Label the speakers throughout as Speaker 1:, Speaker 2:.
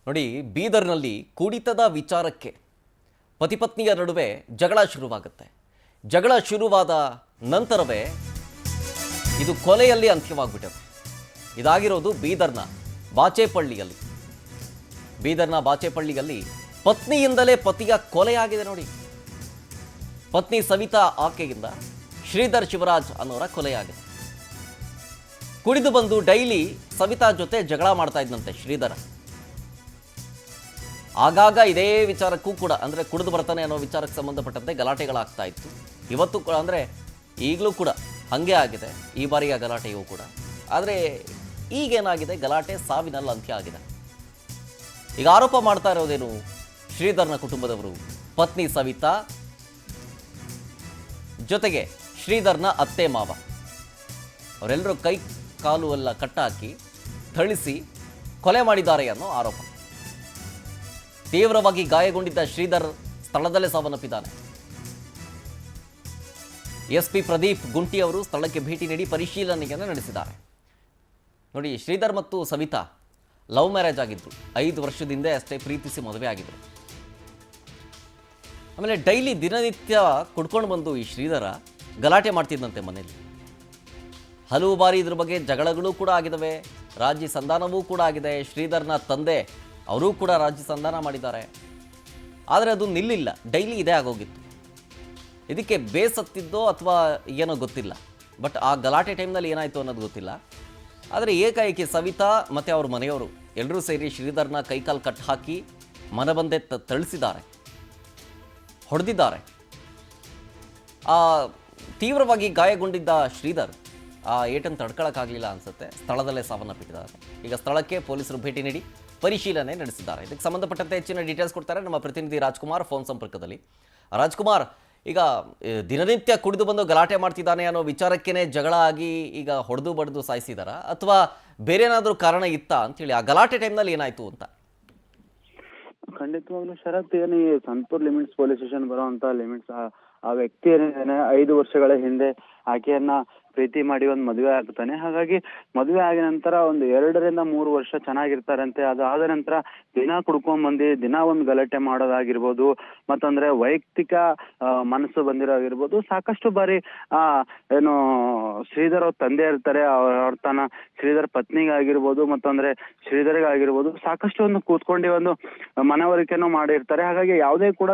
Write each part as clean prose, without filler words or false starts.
Speaker 1: ನೋಡಿ, ಬೀದರ್ನಲ್ಲಿ ಕುಡಿತದ ವಿಚಾರಕ್ಕೆ ಪತಿ ಪತ್ನಿಯ ನಡುವೆ ಜಗಳ ಶುರುವಾಗುತ್ತೆ. ಜಗಳ ಶುರುವಾದ ನಂತರವೇ ಇದು ಕೊಲೆಯಲ್ಲಿ ಅಂತ್ಯವಾಗ್ಬಿಟ್ಟಿದೆ. ಇದಾಗಿರೋದು ಬೀದರ್ನ ಬಾಚೇಪಳ್ಳಿಯಲ್ಲಿ. ಪತ್ನಿಯಿಂದಲೇ ಪತಿಯ ಕೊಲೆಯಾಗಿದೆ ನೋಡಿ. ಪತ್ನಿ ಸವಿತಾ ಆಕೆಯಿಂದ ಶ್ರೀಧರ್ ಶಿವರಾಜ್ ಅನ್ನೋರ ಕೊಲೆಯಾಗಿದೆ. ಕುಡಿದು ಬಂದು ಡೈಲಿ ಸವಿತಾ ಜೊತೆ ಜಗಳ ಮಾಡ್ತಾ ಇದ್ದಂತೆ ಶ್ರೀಧರ. ಆಗಾಗ ಇದೇ ವಿಚಾರಕ್ಕೂ ಕೂಡ, ಅಂದರೆ ಕುಡಿದು ಬರ್ತಾನೆ ಅನ್ನೋ ವಿಚಾರಕ್ಕೆ ಸಂಬಂಧಪಟ್ಟಂತೆ ಗಲಾಟೆಗಳಾಗ್ತಾ ಇತ್ತು. ಇವತ್ತು ಕೂಡ, ಅಂದರೆ ಈಗಲೂ ಕೂಡ ಹಾಗೆ ಆಗಿದೆ ಈ ಬಾರಿಯ ಗಲಾಟೆಯೂ ಕೂಡ. ಆದರೆ ಈಗೇನಾಗಿದೆ, ಗಲಾಟೆ ಸಾವಿನಲ್ಲಿ ಅಂತ್ಯ ಆಗಿದೆ. ಈಗ ಆರೋಪ ಮಾಡ್ತಾ ಇರೋದೇನು, ಶ್ರೀಧರ್ನ ಕುಟುಂಬದವರು ಪತ್ನಿ ಸವಿತಾ ಜೊತೆಗೆ ಶ್ರೀಧರ್ನ ಅತ್ತೆ ಮಾವ ಅವರೆಲ್ಲರೂ ಕೈ ಕಾಲು ಎಲ್ಲ ಕಟ್ಟಾಕಿ ಥಳಿಸಿ ಕೊಲೆ ಮಾಡಿದ್ದಾರೆ ಅನ್ನೋ ಆರೋಪ. ತೀವ್ರವಾಗಿ ಗಾಯಗೊಂಡಿದ್ದ ಶ್ರೀಧರ್ ಸ್ಥಳದಲ್ಲೇ ಸಾವನ್ನಪ್ಪಿದ್ದಾನೆ. ಎಸ್ಪಿ ಪ್ರದೀಪ್ ಗುಂಟಿ ಅವರು ಸ್ಥಳಕ್ಕೆ ಭೇಟಿ ನೀಡಿ ಪರಿಶೀಲನೆಯನ್ನು ನಡೆಸಿದ್ದಾರೆ. ನೋಡಿ, ಶ್ರೀಧರ್ ಮತ್ತು ಸವಿತಾ ಲವ್ ಮ್ಯಾರೇಜ್ ಆಗಿದ್ರು. 5 ವರ್ಷದಿಂದ ಅಷ್ಟೇ ಪ್ರೀತಿಸಿ ಮದುವೆ ಆಗಿದ್ರು. ಆಮೇಲೆ ಡೈಲಿ ದಿನನಿತ್ಯ ಕುಡ್ಕೊಂಡು ಬಂದು ಈ ಶ್ರೀಧರ ಗಲಾಟೆ ಮಾಡ್ತಿದ್ದಂತೆ ಮನೆಯಲ್ಲಿ. ಹಲವು ಬಾರಿ ಇದ್ರ ಬಗ್ಗೆ ಜಗಳಗಳು ಕೂಡ ಆಗಿದ್ದಾವೆ. ರಾಜಿ ಸಂಧಾನವೂ ಕೂಡ ಆಗಿದೆ. ಶ್ರೀಧರ್ನ ತಂದೆ ಅವರೂ ಕೂಡ ರಾಜಿ ಸಂಧಾನ ಮಾಡಿದ್ದಾರೆ. ಆದರೆ ಅದು ನಿಲ್ಲಿಲ್ಲ, ಡೈಲಿ ಇದೇ ಆಗೋಗಿತ್ತು. ಇದಕ್ಕೆ ಬೇಸತ್ತಿದ್ದೋ ಅಥವಾ ಏನೋ ಗೊತ್ತಿಲ್ಲ. ಬಟ್ ಆ ಗಲಾಟೆ ಟೈಮ್ನಲ್ಲಿ ಏನಾಯಿತು ಅನ್ನೋದು ಗೊತ್ತಿಲ್ಲ. ಆದರೆ ಏಕಾಏಕಿ ಸವಿತಾ ಮತ್ತು ಅವ್ರ ಮನೆಯವರು ಎಲ್ಲರೂ ಸೇರಿ ಶ್ರೀಧರ್ನ ಕೈಕಾಲು ಕಟ್ ಹಾಕಿ ಮನೆ ಬಂದೆ ಥಳಿಸಿದ್ದಾರೆ, ಹೊಡೆದಿದ್ದಾರೆ. ತೀವ್ರವಾಗಿ ಗಾಯಗೊಂಡಿದ್ದ ಶ್ರೀಧರ್ ಆ ಏಟನ್ನು ತಡ್ಕೊಳ್ಳೋಕ್ಕಾಗಲಿಲ್ಲ ಅನಿಸುತ್ತೆ. ಸ್ಥಳದಲ್ಲೇ ಸಾವನ್ನಪ್ಪಿದ್ದಾರೆ. ಈಗ ಸ್ಥಳಕ್ಕೆ ಪೊಲೀಸರು ಭೇಟಿ ನೀಡಿ ಪರಿಶೀಲನೆ ನಡೆಸಿದ್ದಾರೆ. ಇದಕ್ಕೆ ಸಂಬಂಧಪಟ್ಟಂತೆ ಹೆಚ್ಚಿನ ಡೀಟೇಲ್ಸ್ ಕೊಡ್ತಾರೆ ನಮ್ಮ ಪ್ರತಿನಿಧಿ ರಾಜ್ಕುಮಾರ್ ಫೋನ್ ಸಂಪರ್ಕದಲ್ಲಿ. ರಾಜ್ಕುಮಾರ್, ಈಗ ದಿನನಿತ್ಯ ಕುಡಿದು ಬಂದು ಗಲಾಟೆ ಮಾಡ್ತಿದ್ದಾನೆ ಅನ್ನೋ ವಿಚಾರಕ್ಕೇನೆ ಜಗಳ ಆಗಿ ಈಗ ಹೊಡೆದು ಬಡ್ದು ಸಾಯಿಸಿದಾರ ಅಥವಾ ಬೇರೆ ಏನಾದರೂ ಕಾರಣ ಇತ್ತಾ ಅಂತೇಳಿ, ಆ ಗಲಾಟೆ ಟೈಮ್ನಲ್ಲಿ ಏನಾಯ್ತು ಅಂತ?
Speaker 2: ಖಂಡಿತವಾಗ್ಲೂ ಶರತ್, ಏನು ಈ ಸಂತೂರ್ ಲಿಮಿಟ್ಸ್ ಪೊಲೀಸ್ ಸ್ಟೇಷನ್ ಬರುವಂತ ಲಿಮಿಟ್ಸ್ ಆ ವ್ಯಕ್ತಿ ಏನಿದ್ದಾನೆ 5 ವರ್ಷಗಳ ಹಿಂದೆ ಆಕೆಯನ್ನ ಪ್ರೀತಿ ಮಾಡಿ ಒಂದು ಮದುವೆ ಆಗ್ತಾನೆ. ಹಾಗಾಗಿ ಮದುವೆ ಆಗಿದ ನಂತರ ಒಂದು 2 ರಿಂದ 3 ವರ್ಷ ಚೆನ್ನಾಗಿರ್ತಾರಂತೆ. ಅದಾದ ನಂತರ ದಿನ ಕುಡ್ಕೊಂಡ್ ಬಂದು ದಿನ ಒಂದು ಗಲಾಟೆ ಮಾಡೋದಾಗಿರ್ಬೋದು, ಮತ್ತಂದ್ರೆ ವೈಯಕ್ತಿಕ ಮನಸ್ಸು ಬಂದಿರೋಗಿರ್ಬೋದು. ಸಾಕಷ್ಟು ಬಾರಿ ಏನು ಶ್ರೀಧರ್ ಅವ್ರ ತಂದೆ ಇರ್ತಾರೆ, ಅವ್ರ ತನ್ನ ಶ್ರೀಧರ್ ಪತ್ನಿಗಾಗಿರ್ಬೋದು, ಮತ್ತಂದ್ರೆ ಶ್ರೀಧರ್ಗಾಗಿರ್ಬೋದು ಸಾಕಷ್ಟು ಒಂದು ಕೂತ್ಕೊಂಡು ಒಂದು ಮನವರಿಕೆನೂ ಮಾಡಿರ್ತಾರೆ. ಹಾಗಾಗಿ ಯಾವುದೇ ಕೂಡ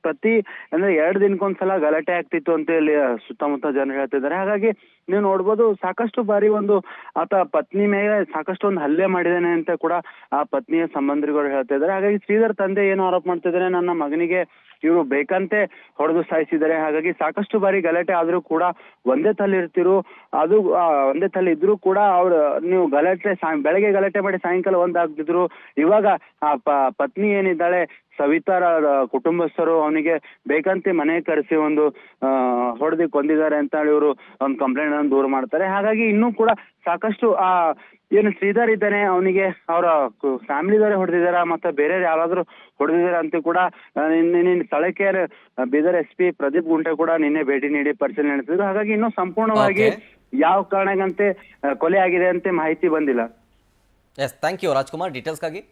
Speaker 2: ಪ್ರತಿ ಅಂದ್ರೆ 2 ದಿನಕ್ಕೊಂದ್ಸಲ ಗಲಾಟೆ ಆಗ್ತಿತ್ತು ಅಂತ ಇಲ್ಲಿ ಸುತ್ತಮುತ್ತ ಜನರು ಹೇಳ್ತಿದ್ದಾರೆ. ಹಾಗಾಗಿ ನೀವು ನೋಡ್ಬೋದು, ಸಾಕಷ್ಟು ಬಾರಿ ಒಂದು ಆತ ಪತ್ನಿ ಮೇಲೆ ಸಾಕಷ್ಟು ಒಂದು ಹಲ್ಲೆ ಮಾಡಿದಾನೆ ಅಂತ ಕೂಡ ಆ ಪತ್ನಿಯ ಸಂಬಂಧಿಗಳು ಹೇಳ್ತಾ ಇದ್ದಾರೆ. ಹಾಗಾಗಿ ಶ್ರೀಧರ್ ತಂದೆ ಏನು ಆರೋಪ ಮಾಡ್ತಿದ್ದಾರೆ, ನನ್ನ ಮಗನಿಗೆ ಇವರು ಬೇಕಂತೆ ಹೊಡೆದು ಸಾಯಿಸಿದ್ದಾರೆ. ಹಾಗಾಗಿ ಸಾಕಷ್ಟು ಬಾರಿ ಗಲಾಟೆ ಆದ್ರೂ ಕೂಡ ಒಂದೇ ತಲೆ ಇರ್ತಿರು, ಅದು ಒಂದೇ ತಲೆ ಇದ್ರು ಕೂಡ ಅವ್ರು ನೀವು ಗಲಾಟೆ ಬೆಳಗ್ಗೆ ಗಲಾಟೆ ಮಾಡಿ ಸಾಯಂಕಾಲ ಒಂದಾಗ್ತಿದ್ರು. ಇವಾಗ ಆ ಪತ್ನಿ ಏನಿದ್ದಾಳೆ ಸವಿತಾರ ಕುಟುಂಬಸ್ಥರು ಅವನಿಗೆ ಬೇಕಂತೆ ಮನೆ ಕರೆಸಿ ಒಂದು ಹೊಡೆದು ಕೊಂದಿದ್ದಾರೆ ಅಂತ ಹೇಳಿ ಇವರು ಒಂದು ಕಂಪ್ಲೇಂಟ್ ಅನ್ನು ದೂರ ಮಾಡ್ತಾರೆ. ಹಾಗಾಗಿ ಇನ್ನೂ ಕೂಡ ಸಾಕಷ್ಟು ಏನು ಶ್ರೀಧರ್ ಇದ್ದಾನೆ ಅವನಿಗೆ ಅವರ ಫ್ಯಾಮಿಲಿದವರೇ ಹೊಡೆದಿದಾರ ಮತ್ತೆ ಬೇರೆ ಯಾರಾದ್ರೂ ಹೊಡೆದಿದಾರ ಅಂತ ಕೂಡ ನಿನ್ನೆ ಸ್ಥಳಕ್ಕೆ ಬೀದರ್ ಎಸ್ಪಿ ಪ್ರದೀಪ್ ಗುಂಟೆ ಕೂಡ ನಿನ್ನೆ ಭೇಟಿ ನೀಡಿ ಪರಿಶೀಲನೆ ನಡೆಸಿದ್ರು. ಹಾಗಾಗಿ ಇನ್ನೂ ಸಂಪೂರ್ಣವಾಗಿ ಯಾವ ಕಾರಣಕ್ಕಂತೆ ಕೊಲೆ ಆಗಿದೆ ಅಂತ ಮಾಹಿತಿ ಬಂದಿಲ್ಲ.
Speaker 1: Yes, thank you Rajkumar ಡೀಟೇಲ್ಸ್ಗಾಗಿ.